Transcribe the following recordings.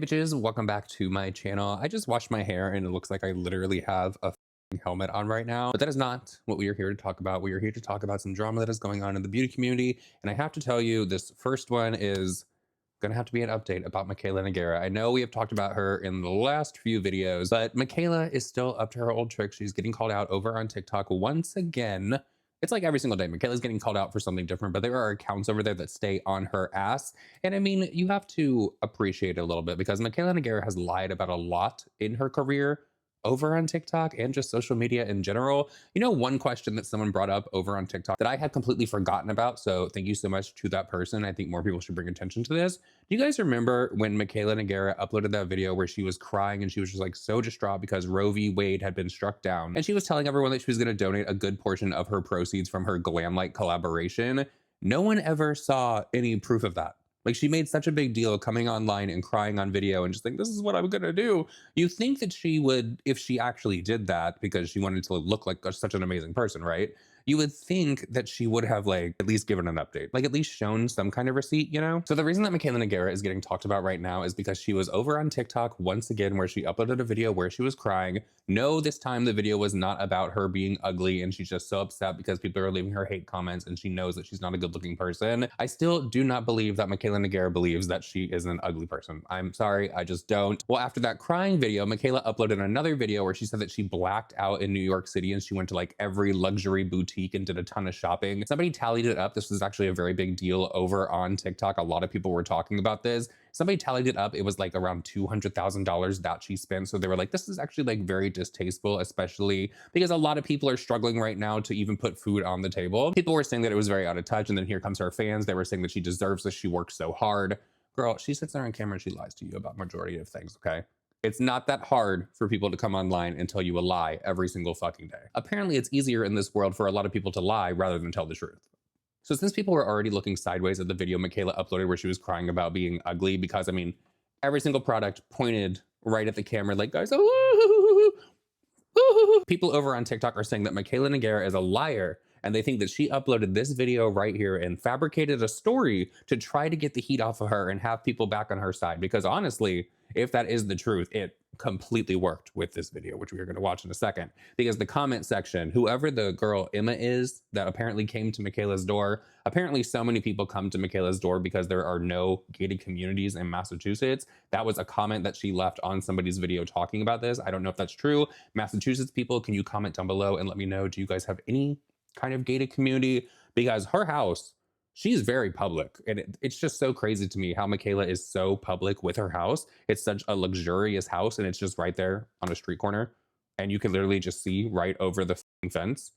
bitches, welcome back to my channel. I just washed my hair and it looks like I literally have a helmet on right now, but that is not what we are here to talk about. We are here to talk about some drama that is going on in the beauty community, and I have to tell you, this first one is gonna have to be an update about Michaela Ngera. I know we have talked about her in the last few videos, but Michaela is still up to her old tricks. She's getting called out over on TikTok once again. It's like every single day, Michaela's getting called out for something different, but there are accounts over there that stay on her ass. And I mean, you have to appreciate it a little bit because Michaela Ngera has lied about a lot in her career over on TikTok and just social media in general. You know, one question that someone brought up over on TikTok that I had completely forgotten about, so thank you so much to that person. I think more people should bring attention to this. Do you guys remember when Michaela Ngera uploaded that video where she was crying and she was just like so distraught because Roe v. Wade had been struck down, and she was telling everyone that she was going to donate a good portion of her proceeds from her Glamlight collaboration? No one ever saw any proof of that. Like, she made such a big deal coming online and crying on video and just think, this is what I'm gonna do. You think that she would, if she actually did that because she wanted to look like such an amazing person, right? You would think that she would have like at least given an update, like at least shown some kind of receipt, you know? So the reason that Michaela Ngera is getting talked about right now is because she was over on TikTok once again, where she uploaded a video where she was crying. No, this time the video was not about her being ugly and she's just so upset because people are leaving her hate comments and she knows that she's not a good looking person. I still do not believe that Michaela Ngera believes that she is an ugly person. I'm sorry, I just don't. Well, after that crying video, Michaela uploaded another video where she said that she blacked out in New York City and she went to like every luxury boutique and did a ton of shopping. Somebody tallied it up. This was actually a very big deal over on TikTok. A lot of people were talking about this. Somebody tallied it up. It was like around $200,000 that she spent. So they were like, this is actually like very distasteful, especially because a lot of people are struggling right now to even put food on the table. People were saying that it was very out of touch. And then here comes her fans. They were saying that she deserves this. She works so hard. Girl, she sits there on camera and she lies to you about majority of things, okay? It's not that hard for people to come online and tell you a lie every single fucking day. Apparently, it's easier in this world for a lot of people to lie rather than tell the truth. So since people were already looking sideways at the video Michaela uploaded where she was crying about being ugly, because I mean, every single product pointed right at the camera like, guys, people over on TikTok are saying that Michaela Ngera is a liar, and they think that she uploaded this video right here and fabricated a story to try to get the heat off of her and have people back on her side. Because honestly, if that is the truth, it completely worked with this video, which we are going to watch in a second. Because the comment section, whoever the girl Emma is that apparently came to Michaela's door, apparently so many people come to Michaela's door because there are no gated communities in Massachusetts. That was a comment that she left on somebody's video talking about this. I don't know if that's true. Massachusetts people, can you comment down below and let me know, do you guys have any kind of gated community? Because her house, she's very public, and it's just so crazy to me how Michaela is so public with her house. It's such a luxurious house, and it's just right there on a street corner, and you can literally just see right over the fence.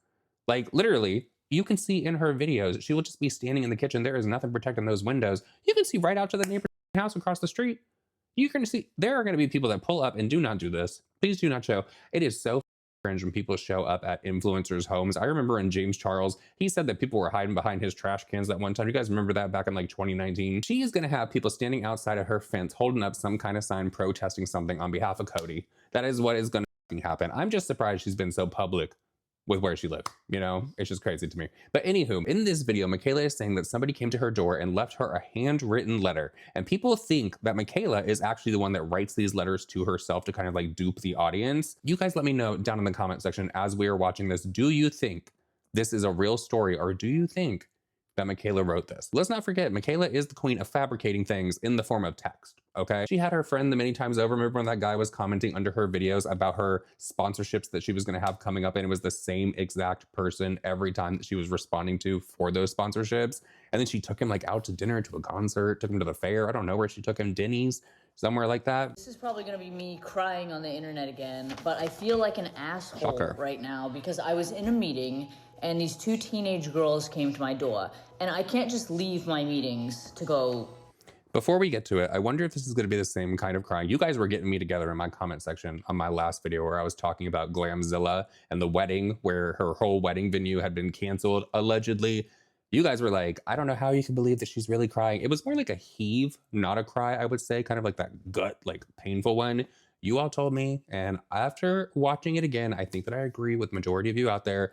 Like, literally, you can see in her videos, she will just be standing in the kitchen. There is nothing protecting those windows. You can see right out to the neighbor's house across the street. You're going to see, there are going to be people that pull up and do not do this. Please do not show. It is so cringe when people show up at influencers' homes. I remember in James Charles, he said that people were hiding behind his trash cans that one time. You guys remember that back in like 2019? She is going to have people standing outside of her fence holding up some kind of sign protesting something on behalf of Cody. That is what is going to happen. I'm just surprised she's been so public with where she lives. You know, it's just crazy to me. But anywho, in this video, Michaela is saying that somebody came to her door and left her a handwritten letter. And people think that Michaela is actually the one that writes these letters to herself to kind of like dupe the audience. You guys let me know down in the comment section as we are watching this. Do you think this is a real story, or do you think that Michaela wrote this? Let's not forget, Michaela is the queen of fabricating things in the form of text, okay? She had her friend the many times over. Remember when that guy was commenting under her videos about her sponsorships that she was gonna have coming up, and it was the same exact person every time that she was responding to for those sponsorships. And then she took him like out to dinner, to a concert, took him to the fair. I don't know where she took him, Denny's, somewhere like that. This is probably gonna be me crying on the internet again, but I feel like an asshole Shocker. right now because I was in a meeting and these two teenage girls came to my door, and I can't just leave my meetings to go. Before we get to it, I wonder if this is going to be the same kind of crying. You guys were getting me together in my comment section on my last video where I was talking about Glamzilla and the wedding, where her whole wedding venue had been canceled, allegedly. You guys were like, I don't know how you can believe that she's really crying. It was more like a heave, not a cry, I would say, kind of like that gut, like painful one. You all told me, and after watching it again, I think that I agree with majority of you out there.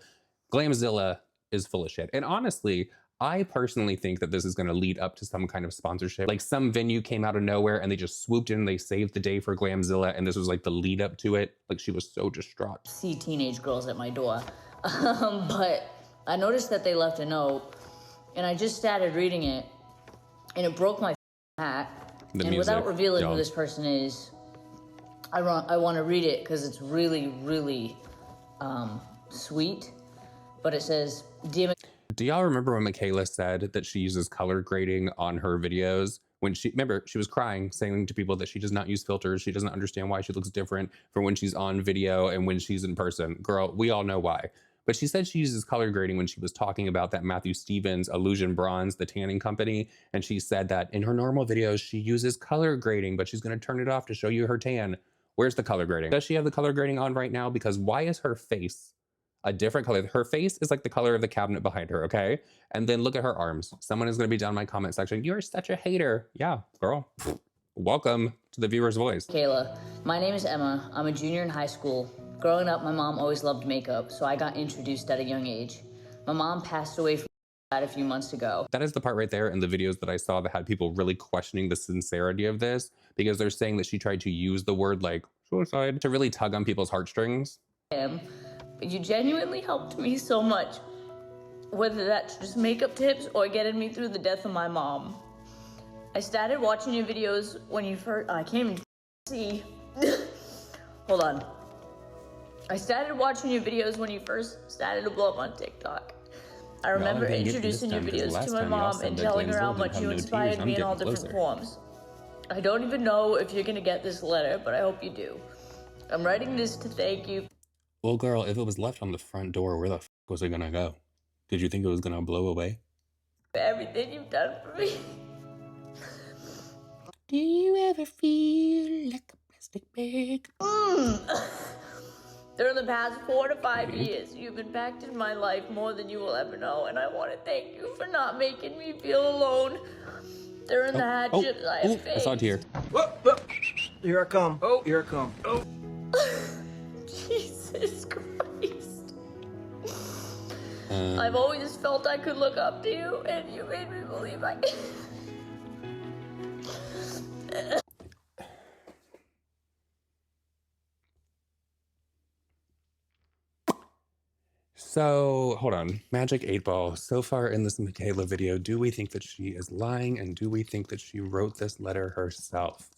Glamzilla is full of shit. And honestly, I personally think that this is going to lead up to some kind of sponsorship. Like some venue came out of nowhere and they just swooped in, they saved the day for Glamzilla, and this was like the lead up to it. Like she was so distraught. See teenage girls at my door. But I noticed that they left a note, and I just started reading it, and it broke my hat. And without revealing who this person is, I want to read it because it's really, really sweet. But it says, "Dear." Do y'all remember when Michaela said that she uses color grading on her videos? When remember, she was crying, saying to people that she does not use filters. She doesn't understand why she looks different from when she's on video and when she's in person. Girl, we all know why. But she said she uses color grading when she was talking about that Matthew Stevens Illusion Bronze, the tanning company. And she said that in her normal videos, she uses color grading, but she's going to turn it off to show you her tan. Where's the color grading? Does she have the color grading on right now? Because why is her face a different color? Her face is like the color of the cabinet behind her, okay? And then look at her arms. Someone is going to be down in my comment section. You're such a hater. Yeah, girl. Welcome to the viewer's voice. Kayla, my name is Emma. I'm a junior in high school. Growing up, my mom always loved makeup, so I got introduced at a young age. My mom passed away from that a few months ago. That is the part right there in the videos that I saw that had people really questioning the sincerity of this, because they're saying that she tried to use the word like suicide to really tug on people's heartstrings. But you genuinely helped me so much, whether that's just makeup tips or getting me through the death of my mom. I started watching your videos when you first, I can't even see. Hold on. I started watching your videos when you first started to blow up on TikTok. I remember introducing your videos to my mom and telling her how much you inspired me in all different forms. I don't even know if you're gonna get this letter, but I hope you do. I'm writing this to thank you. Well, girl, if it was left on the front door, where the f was it gonna go? Did you think it was gonna blow away? For everything you've done for me. Do you ever feel like a plastic bag? During the past 4 to 5 years, you've impacted my life more than you will ever know, and I want to thank you for not making me feel alone during the hardships I have faced. I saw a tear. Here I come. Oh, here I come. Oh. Jesus Christ. I've always felt I could look up to you, and you made me believe I could. So, hold on. Magic 8 Ball. So far in this Michaela video, do we think that she is lying, and do we think that she wrote this letter herself?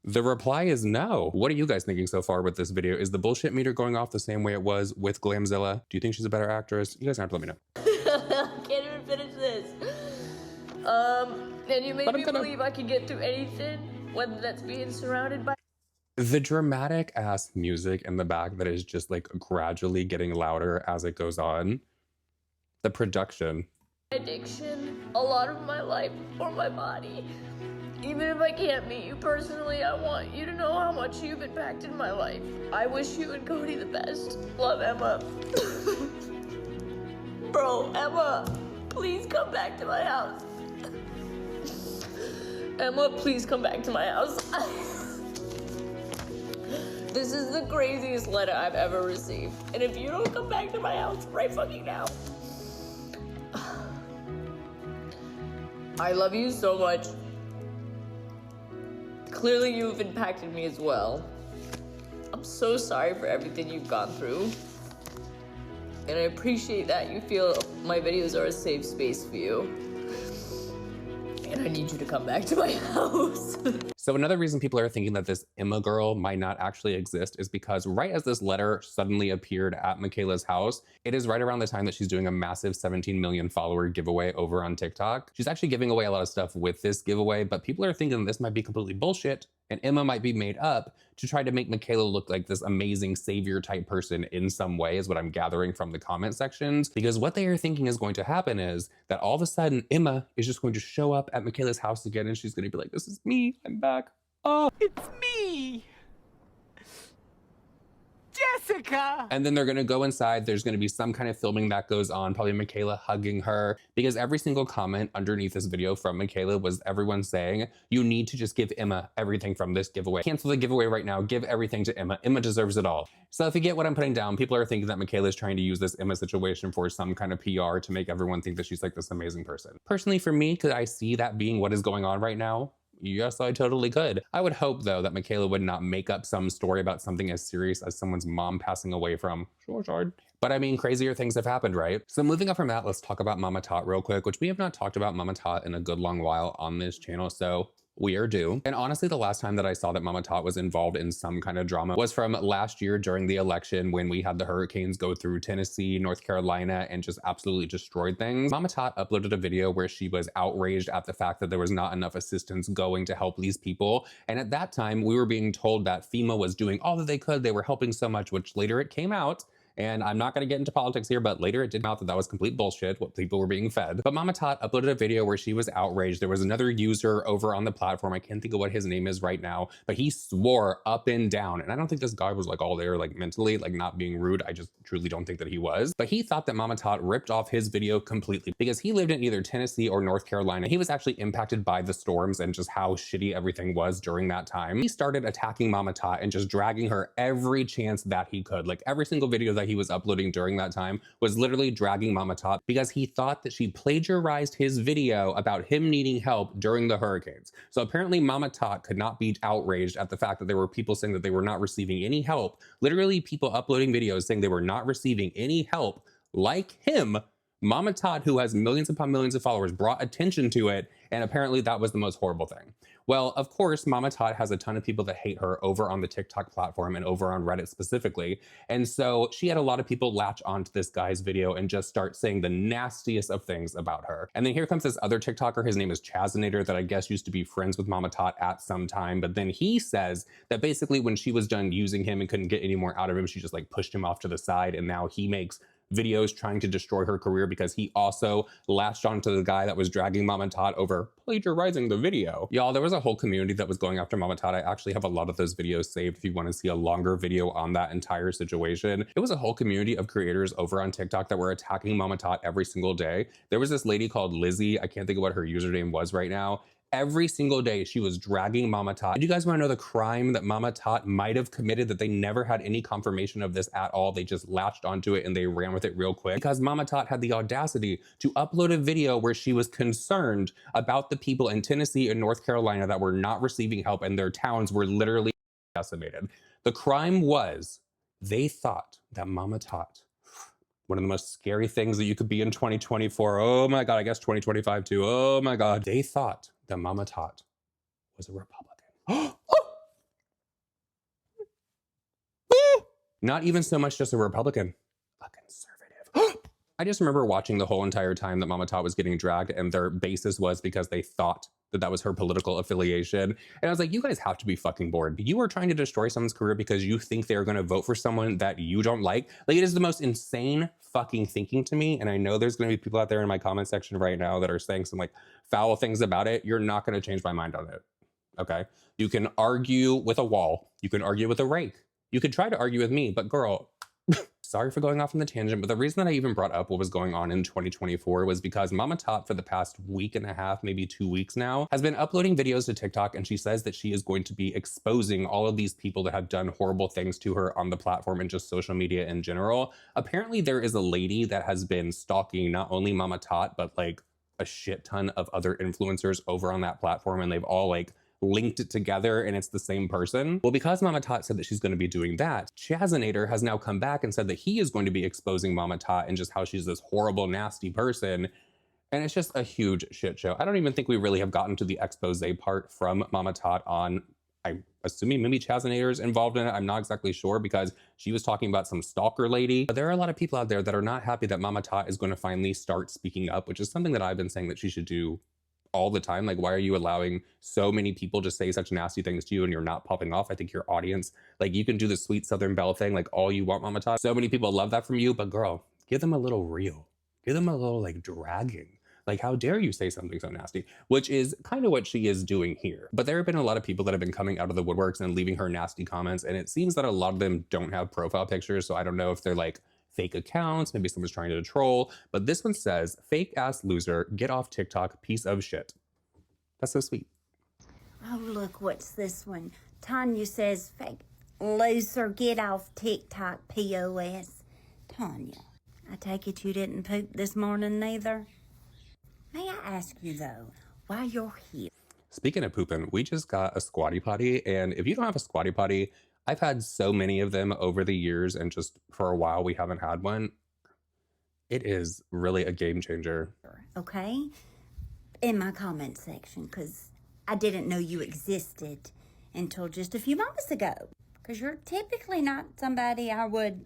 The reply is no. What are you guys thinking so far with this video? Is the bullshit meter going off the same way it was with Glamzilla? Do you think she's a better actress? You guys have to let me know. I can't even finish this. And you made me believe I could get through anything, whether that's being surrounded by... The dramatic ass music in the back that is just like gradually getting louder as it goes on. The production. Addiction, a lot of my life, or my body. Even if I can't meet you personally, I want you to know how much you've impacted my life. I wish you and Cody the best. Love, Emma. Bro, Emma, please come back to my house. Emma, please come back to my house. This is the craziest letter I've ever received. And if you don't come back to my house right fucking now. I love you so much. Clearly you've impacted me as well. I'm so sorry for everything you've gone through. And I appreciate that you feel my videos are a safe space for you. And I need you to come back to my house. So another reason people are thinking that this Emma girl might not actually exist is because right as this letter suddenly appeared at Michaela's house, it is right around the time that she's doing a massive 17 million follower giveaway over on TikTok. She's actually giving away a lot of stuff with this giveaway, but people are thinking this might be completely bullshit and Emma might be made up to try to make Michaela look like this amazing savior type person in some way, is what I'm gathering from the comment sections. Because what they are thinking is going to happen is that all of a sudden Emma is just going to show up at Michaela's house again and she's going to be like, this is me, I'm back. Oh, it's me. Jessica! And then they're gonna go inside. There's gonna be some kind of filming that goes on, probably Michaela hugging her, because every single comment underneath this video from Michaela was everyone saying, you need to just give Emma everything from this giveaway. Cancel the giveaway right now, give everything to Emma. Emma deserves it all. So if you get what I'm putting down, people are thinking that Michaela is trying to use this Emma situation for some kind of PR to make everyone think that she's like this amazing person. Personally for me, could I see that being what is going on right now? Yes, I totally could. I would hope, though, that Michaela would not make up some story about something as serious as someone's mom passing away from suicide. But I mean, crazier things have happened, right? So moving up from that, let's talk about Mama Tot real quick, which we have not talked about Mama Tot in a good long while on this channel. So we are due. And honestly, the last time that I saw that Mama Tot was involved in some kind of drama was from last year during the election when we had the hurricanes go through Tennessee, North Carolina, and just absolutely destroyed things. Mama Tot uploaded a video where she was outraged at the fact that there was not enough assistance going to help these people. And at that time, we were being told that FEMA was doing all that they could. They were helping so much, which later it came out. And I'm not going to get into politics here, but later it did come out that that was complete bullshit, what people were being fed. But Mama Tot uploaded a video where she was outraged. There was another user over on the platform. I can't think of what his name is right now, but he swore up and down. And I don't think this guy was like all there, like mentally, like not being rude. I just truly don't think that he was. But he thought that Mama Tot ripped off his video completely because he lived in either Tennessee or North Carolina. He was actually impacted by the storms and just how shitty everything was during that time. He started attacking Mama Tot and just dragging her every chance that he could. Like every single video that he was uploading during that time was literally dragging Mama Tot because he thought that she plagiarized his video about him needing help during the hurricanes. So apparently Mama Tot could not be outraged at the fact that there were people saying that they were not receiving any help. Literally people uploading videos saying they were not receiving any help like him. Mama Tot, who has millions upon millions of followers, brought attention to it, and apparently that was the most horrible thing. Well, of course, Mama Tot has a ton of people that hate her over on the TikTok platform and over on Reddit specifically, and so she had a lot of people latch onto this guy's video and just start saying the nastiest of things about her. And then here comes this other TikToker, his name is Snider, that I guess used to be friends with Mama Tot at some time, but then he says that basically when she was done using him and couldn't get any more out of him, she just like pushed him off to the side, and now he makes videos trying to destroy her career because he also latched onto the guy that was dragging Mama Tot over plagiarizing the video. Y'all, there was a whole community that was going after Mama Tot. I actually have a lot of those videos saved if you want to see a longer video on that entire situation. It was a whole community of creators over on TikTok that were attacking Mama Tot every single day. There was this lady called Lizzie. I can't think of what her username was right now. Every single day she was dragging Mama Tot. Do you guys want to know the crime that Mama Tot might have committed that they never had any confirmation of this at all? They just latched onto it and they ran with it real quick because Mama Tot had the audacity to upload a video where she was concerned about the people in Tennessee and North Carolina that were not receiving help and their towns were literally decimated. The crime was they thought that Mama Tot, one of the most scary things that you could be in 2024. Oh my God, I guess 2025 too. Oh my God. They thought that Mama Tot was a Republican. Not even so much just a Republican, a conservative. I just remember watching the whole entire time that Mama Tot was getting dragged, and their basis was because they thought that that was her political affiliation. And I was like, you guys have to be fucking bored. You are trying to destroy someone's career because you think they're going to vote for someone that you don't like. Like, it is the most insane fucking thinking to me. And I know there's going to be people out there in my comment section right now that are saying some like foul things about it. You're not going to change my mind on it. Okay. You can argue with a wall. You can argue with a rake. You could try to argue with me, but girl, sorry for going off on the tangent, but the reason that I even brought up what was going on in 2024 was because Mama Tot for the past week and a half, maybe 2 weeks now, has been uploading videos to TikTok, and she says that she is going to be exposing all of these people that have done horrible things to her on the platform and just social media in general. Apparently there is a lady that has been stalking not only Mama Tot, but like a shit ton of other influencers over on that platform, and they've all like linked it together and it's the same person. Well, because Mama Tot said that she's going to be doing that, Snider has now come back and said that he is going to be exposing Mama Tot and just how she's this horrible, nasty person. And it's just a huge shit show. I don't even think we really have gotten to the expose part from Mama Tot on, I'm assuming maybe Snider is involved in it. I'm not exactly sure because she was talking about some stalker lady. But there are a lot of people out there that are not happy that Mama Tot is going to finally start speaking up, which is something that I've been saying that she should do all the time. Like, why are you allowing so many people to say such nasty things to you and you're not popping off? I think your audience, like, you can do the sweet Southern Belle thing, like all you want, Mama Tot. So many people love that from you, but girl, give them a little real. Give them a little like dragging. Like, how dare you say something so nasty? Which is kind of what she is doing here. But there have been a lot of people that have been coming out of the woodworks and leaving her nasty comments, and it seems that a lot of them don't have profile pictures, so I don't know if they're like fake accounts, maybe someone's trying to troll, but this one says, fake ass loser, get off TikTok, piece of shit. That's so sweet. Oh, look, what's this one? Tanya says, fake loser, get off TikTok, POS. Tanya, I take it you didn't poop this morning neither? May I ask you, though, why you're here? Speaking of pooping, we just got a squatty potty, and if you don't have a squatty potty, I've had so many of them over the years, and just for a while we haven't had one. It is really a game changer. Okay? In my comment section, because I didn't know you existed until just a few moments ago. Because you're typically not somebody I would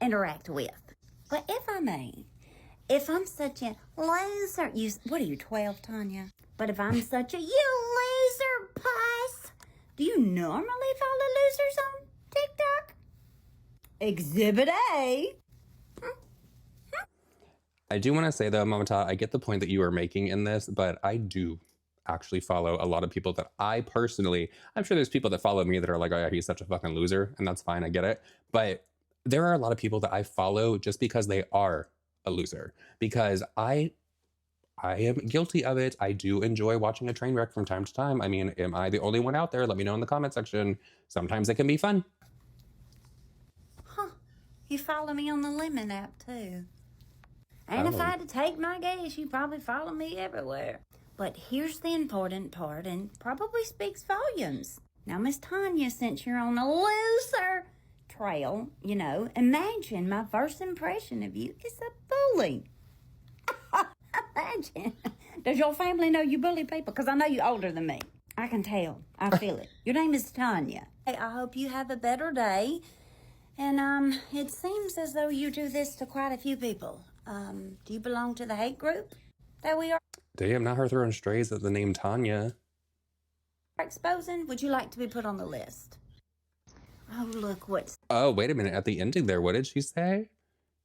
interact with. But if I may, if I'm such a loser, what are you, 12, Tanya? But if I'm such a you loser puss, do you normally follow losers on TikTok? Exhibit A. I do want to say though, Mama Ta, I get the point that you are making in this, but I do actually follow a lot of people that I personally, I'm sure there's people that follow me that are like, oh yeah, he's such a fucking loser, and that's fine, I get it. But there are a lot of people that I follow just because they are a loser, because I am guilty of it. I do enjoy watching a train wreck from time to time. I mean, am I the only one out there? Let me know in the comment section. Sometimes it can be fun. Huh. You follow me on the Lemon app, too. And if I had to take my guess, you probably follow me everywhere. But here's the important part, and probably speaks volumes. Now, Miss Tanya, since you're on a loser trail, you know, imagine my first impression of you is a bully. Imagine. Does your family know you bully people? Because I know you're older than me. I can tell. I feel it. Your name is Tanya. Hey, I hope you have a better day. And, it seems as though you do this to quite a few people. Do you belong to the hate group that we are Damn, not her throwing strays at the name Tanya. exposing? Would you like to be put on the list? Oh, look, what's... Oh, wait a minute. At the ending there, what did she say?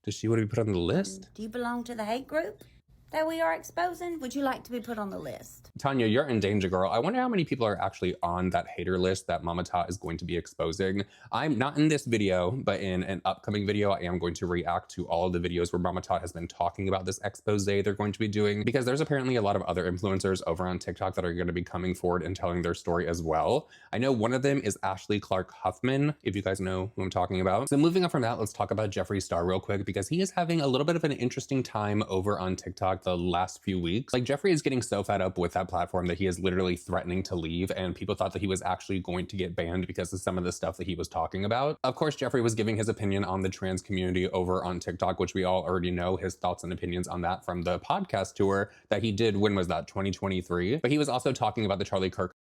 Does she want to be put on the list? Do you belong to the hate group that we are exposing? Would you like to be put on the list? Tanya, you're in danger, girl. I wonder how many people are actually on that hater list that Mama Ta is going to be exposing. I'm not in this video, but in an upcoming video, I am going to react to all of the videos where Mama Ta has been talking about this expose they're going to be doing, because there's apparently a lot of other influencers over on TikTok that are going to be coming forward and telling their story as well. I know one of them is Ashley Clark Huffman, if you guys know who I'm talking about. So moving on from that, let's talk about Jeffree Star real quick, because he is having a little bit of an interesting time over on TikTok the last few weeks. Like, Jeffree is getting so fed up with that platform that he is literally threatening to leave, and people thought that he was actually going to get banned because of some of the stuff that he was talking about. Of course, Jeffree was giving his opinion on the trans community over on TikTok, which we all already know his thoughts and opinions on that from the podcast tour that he did. When was that? 2023. But he was also talking about the Charlie Kirk,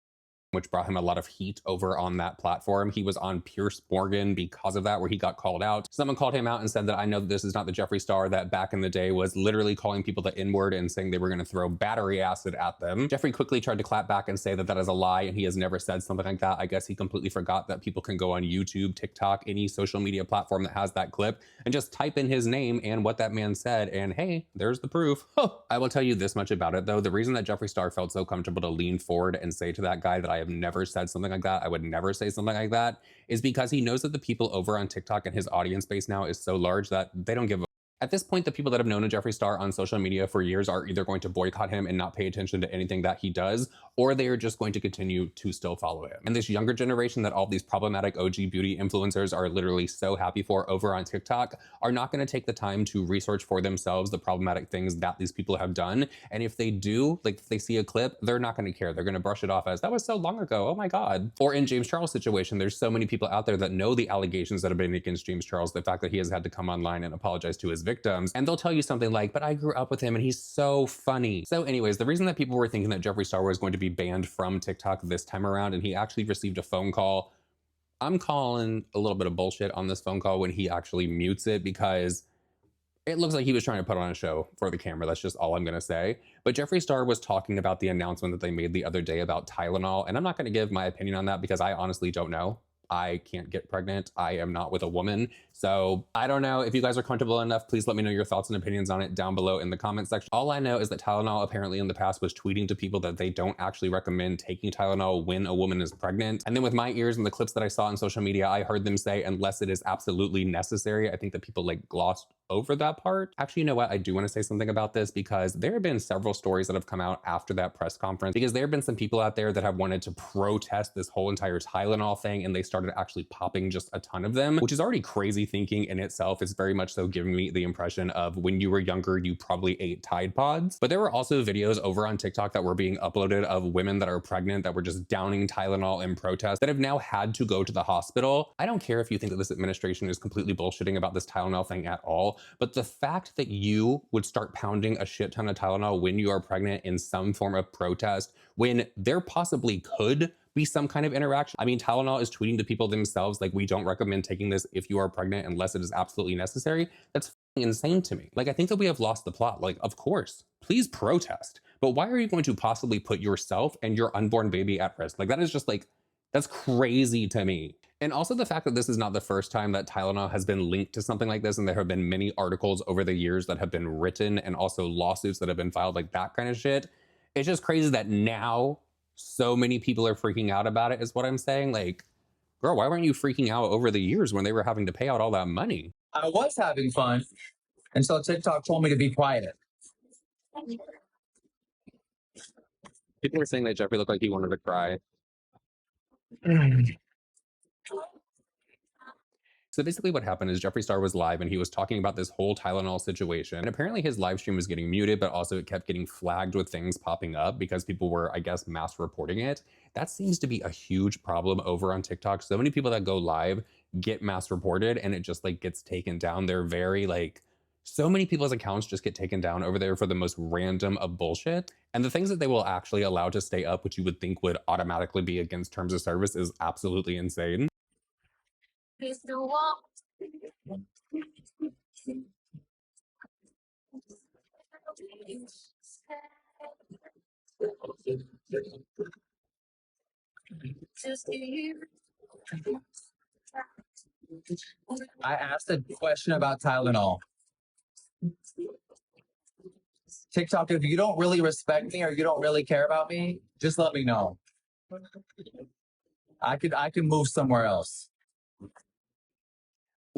which brought him a lot of heat over on that platform. He was on Pierce Morgan because of that, where he got called out. Someone called him out and said that, I know that this is not the Jeffree Star that back in the day was literally calling people the N-word and saying they were going to throw battery acid at them. Jeffree quickly tried to clap back and say that that is a lie, and he has never said something like that. I guess he completely forgot that people can go on YouTube, TikTok, any social media platform that has that clip, and just type in his name and what that man said, and hey, there's the proof. I will tell you this much about it though. The reason that Jeffree Star felt so comfortable to lean forward and say to that guy that I have never said something like that, I would never say something like that, is because he knows that the people over on TikTok and his audience base now is so large that they don't give a... At this point, the people that have known a Jeffree Star on social media for years are either going to boycott him and not pay attention to anything that he does, or they are just going to continue to still follow him. And this younger generation that all these problematic OG beauty influencers are literally so happy for over on TikTok are not going to take the time to research for themselves the problematic things that these people have done. And if they do, like if they see a clip, they're not going to care. They're going to brush it off as, that was so long ago, oh my God. Or in James Charles' situation, there's so many people out there that know the allegations that have been against James Charles, the fact that he has had to come online and apologize to his victims, and they'll tell you something like, but I grew up with him and he's so funny. So anyways, the reason that people were thinking that Jeffree Star was going to be banned from TikTok this time around, and he actually received a phone call, I'm calling a little bit of bullshit on this phone call when he actually mutes it, because it looks like he was trying to put on a show for the camera. That's just all I'm gonna say. But Jeffree Star was talking about the announcement that they made the other day about Tylenol, and I'm not gonna give my opinion on that because I honestly don't know. I can't get pregnant. I am not with a woman. So I don't know. If you guys are comfortable enough, please let me know your thoughts and opinions on it down below in the comment section. All I know is that Tylenol apparently in the past was tweeting to people that they don't actually recommend taking Tylenol when a woman is pregnant. And then with my ears and the clips that I saw on social media, I heard them say, unless it is absolutely necessary. I think that people like glossed over that part. Actually, you know what? I do want to say something about this because there have been several stories that have come out after that press conference, because there have been some people out there that have wanted to protest this whole entire Tylenol thing, and they started actually popping just a ton of them, which is already crazy thinking in itself. It's very much so giving me the impression of when you were younger, you probably ate Tide Pods. But there were also videos over on TikTok that were being uploaded of women that are pregnant that were just downing Tylenol in protest that have now had to go to the hospital. I don't care if you think that this administration is completely bullshitting about this Tylenol thing at all, but the fact that you would start pounding a shit ton of Tylenol when you are pregnant in some form of protest, when there possibly could be some kind of interaction. I mean, Tylenol is tweeting to people themselves like, we don't recommend taking this if you are pregnant unless it is absolutely necessary. That's insane to me. Like, I think that we have lost the plot. Like, of course, please protest, but why are you going to possibly put yourself and your unborn baby at risk? Like, that is just like, that's crazy to me. And also the fact that this is not the first time that Tylenol has been linked to something like this, and there have been many articles over the years that have been written and also lawsuits that have been filed, like that kind of shit. It's just crazy that now so many people are freaking out about it, is what I'm saying. Like, girl, why weren't you freaking out over the years when they were having to pay out all that money? I was having fun, and so TikTok told me to be quiet. People were saying that Jeffree looked like he wanted to cry. So basically what happened is Jeffree Star was live and he was talking about this whole Tylenol situation. And apparently his live stream was getting muted, but also it kept getting flagged with things popping up because people were, I guess, mass reporting it. That seems to be a huge problem over on TikTok. So many people that go live get mass reported and it just like gets taken down. They're very like, so many people's accounts just get taken down over there for the most random of bullshit. And the things that they will actually allow to stay up, which you would think would automatically be against terms of service, is absolutely insane. I asked a question about Tylenol. TikTok, if you don't really respect me or you don't really care about me, just let me know. I could move somewhere else.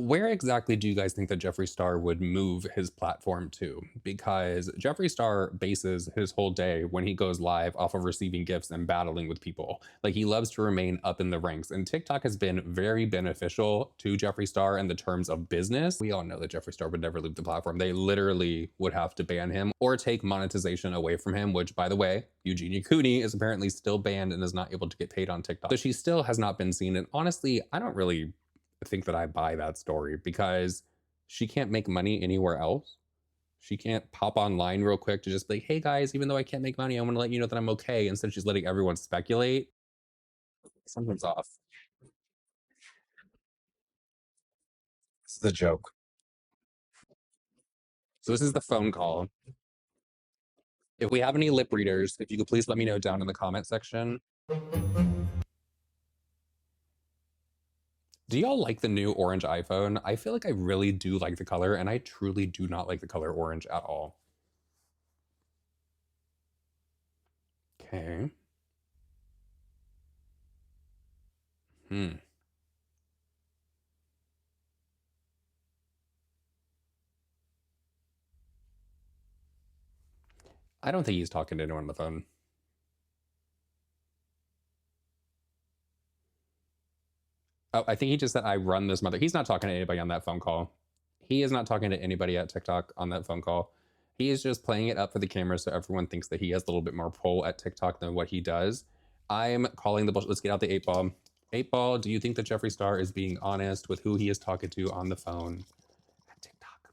Where exactly do you guys think that Jeffree Star would move his platform to? Because Jeffree Star bases his whole day when he goes live off of receiving gifts and battling with people. Like, he loves to remain up in the ranks, and TikTok has been very beneficial to Jeffree Star in the terms of business. We all know that Jeffree Star would never leave the platform. They literally would have to ban him or take monetization away from him, which, by the way, Eugenia Cooney is apparently still banned and is not able to get paid on TikTok. So she still has not been seen. And honestly, I don't really think that I buy that story, because she can't make money anywhere else. She can't pop online real quick to just be like, hey guys, even though I can't make money, I want to let you know that I'm okay. Instead, she's letting everyone speculate. Something's off. This is a joke. So this is the phone call. If we have any lip readers, if you could please let me know down in the comment section. Do y'all like the new orange iPhone? I feel like I really do like the color, and I truly do not like the color orange at all. Okay. I don't think he's talking to anyone on the phone. Oh, I think he just said, I run this mother. He's not talking to anybody on that phone call. He is not talking to anybody at TikTok on that phone call. He is just playing it up for the camera so everyone thinks that he has a little bit more pull at TikTok than what he does. I'm calling the bullshit. Let's get out the 8-ball. 8-ball, do you think that Jeffree Star is being honest with who he is talking to on the phone at TikTok?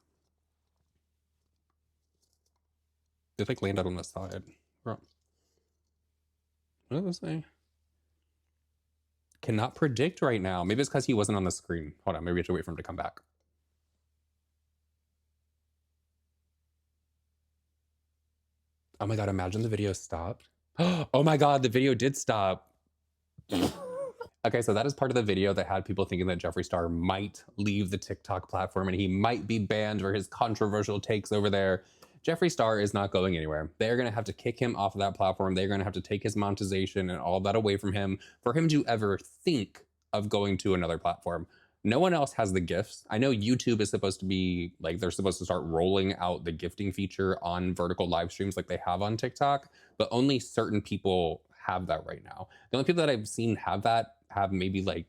They like landed on the side. What did it say? Cannot predict right now. Maybe it's because he wasn't on the screen. Hold on, maybe we have to wait for him to come back. Oh my God, imagine the video stopped. Oh my God, the video did stop. Okay, so that is part of the video that had people thinking that Jeffree Star might leave the TikTok platform and he might be banned for his controversial takes over there. Jeffree Star is not going anywhere. They're going to have to kick him off of that platform. They're going to have to take his monetization and all that away from him for him to ever think of going to another platform. No one else has the gifts. I know YouTube is supposed to be like, they're supposed to start rolling out the gifting feature on vertical live streams like they have on TikTok, but only certain people have that right now. The only people that I've seen have that have maybe like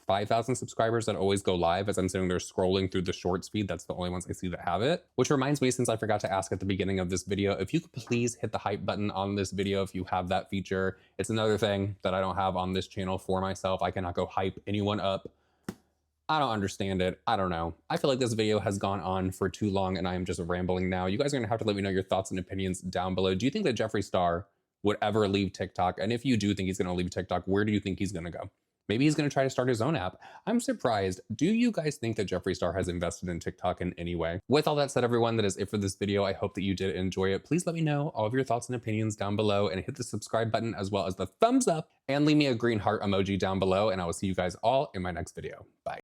5,000 subscribers that always go live as I'm sitting there scrolling through the shorts feed. That's the only ones I see that have it. Which reminds me, since I forgot to ask at the beginning of this video, if you could please hit the hype button on this video if you have that feature. It's another thing that I don't have on this channel for myself. I cannot go hype anyone up. I don't understand it. I don't know. I feel like this video has gone on for too long and I am just rambling now. You guys are gonna have to let me know your thoughts and opinions down below. Do you think that Jeffree Star would ever leave TikTok? And if you do think he's gonna leave TikTok, where do you think he's gonna go? Maybe he's going to try to start his own app. I'm surprised. Do you guys think that Jeffree Star has invested in TikTok in any way? With all that said, everyone, that is it for this video. I hope that you did enjoy it. Please let me know all of your thoughts and opinions down below and hit the subscribe button as well as the thumbs up and leave me a green heart emoji down below. And I will see you guys all in my next video. Bye.